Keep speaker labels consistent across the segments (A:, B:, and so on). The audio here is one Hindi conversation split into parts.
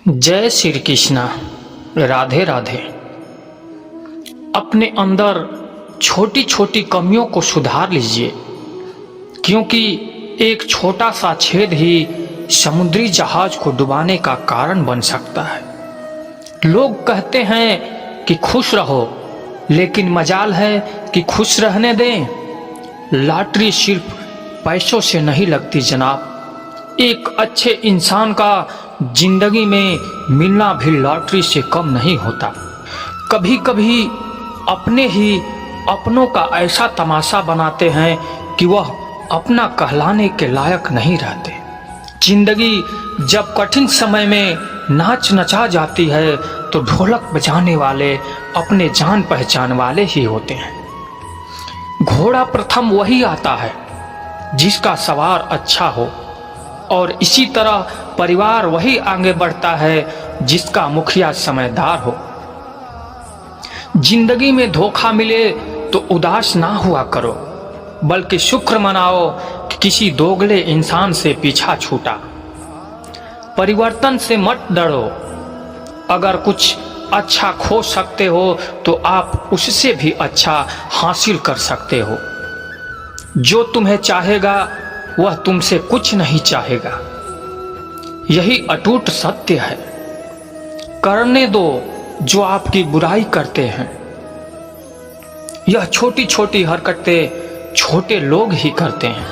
A: जय श्री कृष्णा। राधे राधे। अपने अंदर छोटी छोटी कमियों को सुधार लीजिए, क्योंकि एक छोटा सा छेद ही समुद्री जहाज को डुबाने का कारण बन सकता है। लोग कहते हैं कि खुश रहो, लेकिन मजाल है कि खुश रहने दें। लॉटरी सिर्फ पैसों से नहीं लगती जनाब। एक अच्छे इंसान का जिंदगी में मिलना भी लॉटरी से कम नहीं होता। कभी कभी अपने ही अपनों का ऐसा तमाशा बनाते हैं कि वह अपना कहलाने के लायक नहीं रहते। जिंदगी जब कठिन समय में नाच नचा जाती है तो ढोलक बजाने वाले अपने जान पहचान वाले ही होते हैं। घोड़ा प्रथम वही आता है जिसका सवार अच्छा हो, और इसी तरह परिवार वही आगे बढ़ता है जिसका मुखिया समझदार हो। जिंदगी में धोखा मिले तो उदास ना हुआ करो, बल्कि शुक्र मनाओ कि किसी दोगले इंसान से पीछा छूटा। परिवर्तन से मत डरो। अगर कुछ अच्छा खो सकते हो तो आप उससे भी अच्छा हासिल कर सकते हो। जो तुम्हें चाहेगा वह तुमसे कुछ नहीं चाहेगा, यही अटूट सत्य है। करने दो जो आपकी बुराई करते हैं। यह छोटी छोटी हरकतें छोटे लोग ही करते हैं।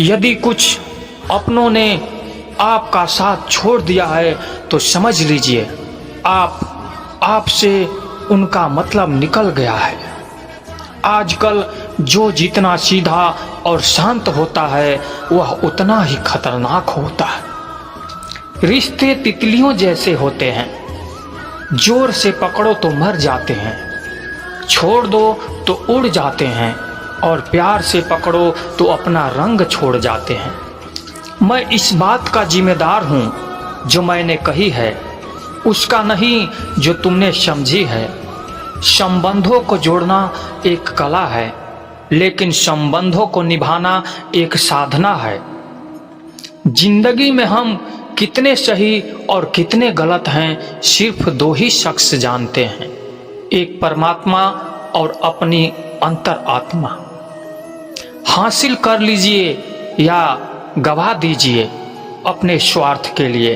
A: यदि कुछ अपनों ने आपका साथ छोड़ दिया है तो समझ लीजिए आपसे उनका मतलब निकल गया है। आजकल जो जितना सीधा और शांत होता है वह उतना ही खतरनाक होता है। रिश्ते तितलियों जैसे होते हैं, जोर से पकड़ो तो मर जाते हैं, छोड़ दो तो उड़ जाते हैं, और प्यार से पकड़ो तो अपना रंग छोड़ जाते हैं। मैं इस बात का जिम्मेदार हूँ जो मैंने कही है, उसका नहीं जो तुमने समझी है। संबंधों को जोड़ना एक कला है, लेकिन संबंधों को निभाना एक साधना है। जिंदगी में हम कितने सही और कितने गलत हैं सिर्फ दो ही शख्स जानते हैं, एक परमात्मा और अपनी अंतर आत्मा। हासिल कर लीजिए या गवा दीजिए अपने स्वार्थ के लिए,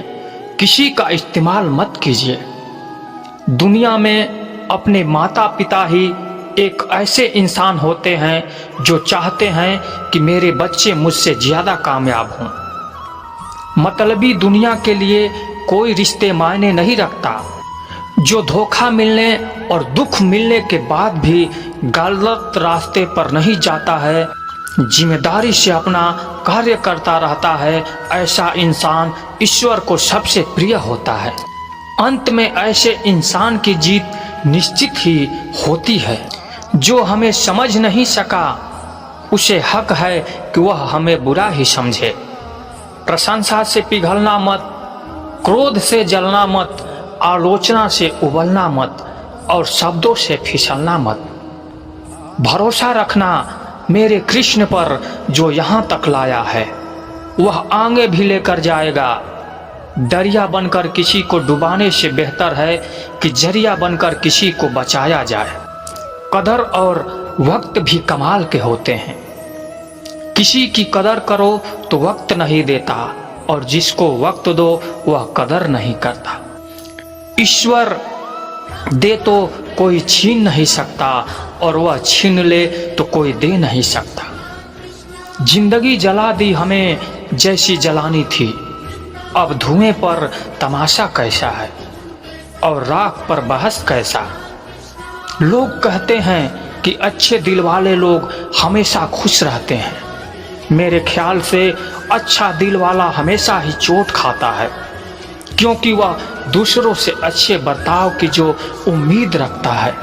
A: किसी का इस्तेमाल मत कीजिए। दुनिया में अपने माता पिता ही एक ऐसे इंसान होते हैं जो चाहते हैं कि मेरे बच्चे मुझसे ज्यादा कामयाब हों। मतलबी दुनिया के लिए कोई रिश्ते मायने नहीं रखता। जो धोखा मिलने और दुख मिलने के बाद भी गलत रास्ते पर नहीं जाता है, जिम्मेदारी से अपना कार्य करता रहता है, ऐसा इंसान ईश्वर को सबसे प्रिय होता है। अंत में ऐसे इंसान की जीत निश्चित ही होती है। जो हमें समझ नहीं सका उसे हक है कि वह हमें बुरा ही समझे। प्रशंसा से पिघलना मत, क्रोध से जलना मत, आलोचना से उबलना मत, और शब्दों से फिसलना मत। भरोसा रखना मेरे कृष्ण पर जो यहाँ तक लाया है वह आगे भी लेकर जाएगा। दरिया बनकर किसी को डुबाने से बेहतर है कि जरिया बनकर किसी को बचाया जाए। कदर और वक्त भी कमाल के होते हैं। किसी की कदर करो तो वक्त नहीं देता, और जिसको वक्त दो वह कदर नहीं करता। ईश्वर दे तो कोई छीन नहीं सकता, और वह छीन ले तो कोई दे नहीं सकता। जिंदगी जला दी हमें जैसी जलानी थी, अब धुएं पर तमाशा कैसा है और राख पर बहस कैसा। लोग कहते हैं कि अच्छे दिल वाले लोग हमेशा खुश रहते हैं। मेरे ख्याल से अच्छा दिल वाला हमेशा ही चोट खाता है, क्योंकि वह दूसरों से अच्छे बर्ताव की जो उम्मीद रखता है।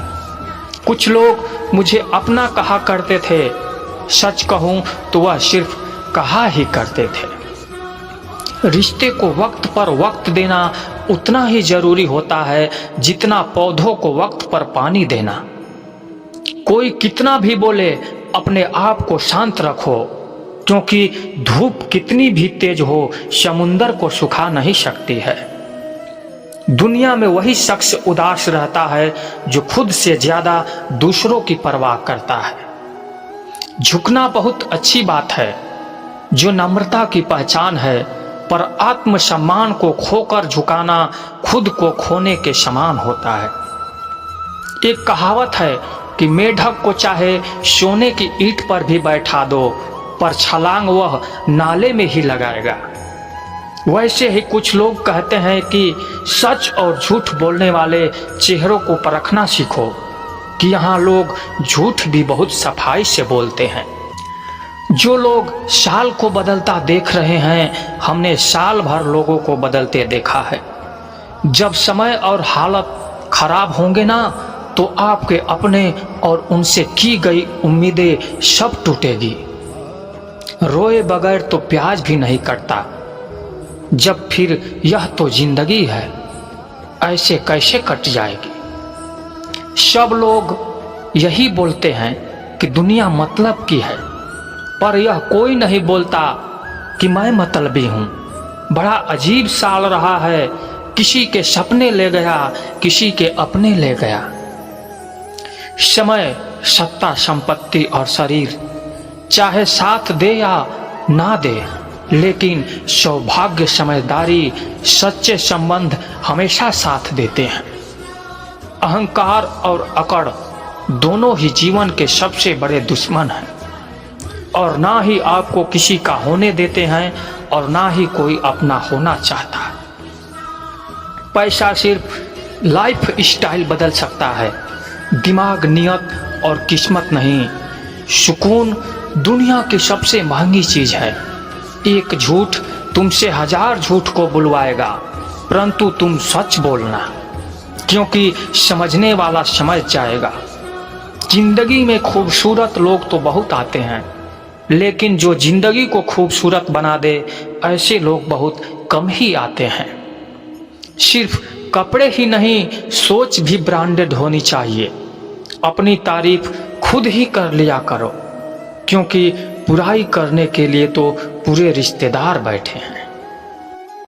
A: कुछ लोग मुझे अपना कहा करते थे, सच कहूँ तो वह सिर्फ कहा ही करते थे। रिश्ते को वक्त पर वक्त देना उतना ही जरूरी होता है जितना पौधों को वक्त पर पानी देना। कोई कितना भी बोले, अपने आप को शांत रखो, क्योंकि धूप कितनी भी तेज हो समुंदर को सुखा नहीं सकती है। दुनिया में वही शख्स उदास रहता है जो खुद से ज्यादा दूसरों की परवाह करता है। झुकना बहुत अच्छी बात है, जो नम्रता की पहचान है, पर आत्मसम्मान को खोकर झुकाना खुद को खोने के समान होता है। एक कहावत है कि मेढक को चाहे सोने की ईंट पर भी बैठा दो, पर छलांग वह नाले में ही लगाएगा। वैसे ही कुछ लोग कहते हैं कि सच और झूठ बोलने वाले चेहरों को परखना सीखो, कि यहाँ लोग झूठ भी बहुत सफाई से बोलते हैं। जो लोग साल को बदलता देख रहे हैं, हमने साल भर लोगों को बदलते देखा है। जब समय और हालत खराब होंगे ना, तो आपके अपने और उनसे की गई उम्मीदें सब टूटेगी। रोए बगैर तो प्याज भी नहीं कटता, जब फिर यह तो जिंदगी है, ऐसे कैसे कट जाएगी। सब लोग यही बोलते हैं कि दुनिया मतलब की है, पर यह कोई नहीं बोलता कि मैं मतलबी हूं। बड़ा अजीब साल रहा है, किसी के सपने ले गया, किसी के अपने ले गया। समय, सत्ता, संपत्ति और शरीर चाहे साथ दे या ना दे, लेकिन सौभाग्य, समझदारी, सच्चे संबंध हमेशा साथ देते हैं। अहंकार और अकड़ दोनों ही जीवन के सबसे बड़े दुश्मन हैं, और ना ही आपको किसी का होने देते हैं और ना ही कोई अपना होना चाहता है। पैसा सिर्फ लाइफ स्टाइल बदल सकता है, दिमाग, नियत और किस्मत नहीं। सुकून दुनिया की सबसे महंगी चीज है। एक झूठ तुमसे 1000 झूठ को बुलवाएगा, परंतु तुम सच बोलना, क्योंकि समझने वाला समझ जाएगा। जिंदगी में खूबसूरत लोग तो बहुत आते हैं, लेकिन जो जिंदगी को खूबसूरत बना दे, ऐसे लोग बहुत कम ही आते हैं। सिर्फ कपड़े ही नहीं, सोच भी ब्रांडेड होनी चाहिए। अपनी तारीफ खुद ही कर लिया करो, क्योंकि बुराई करने के लिए तो पूरे रिश्तेदार बैठे हैं।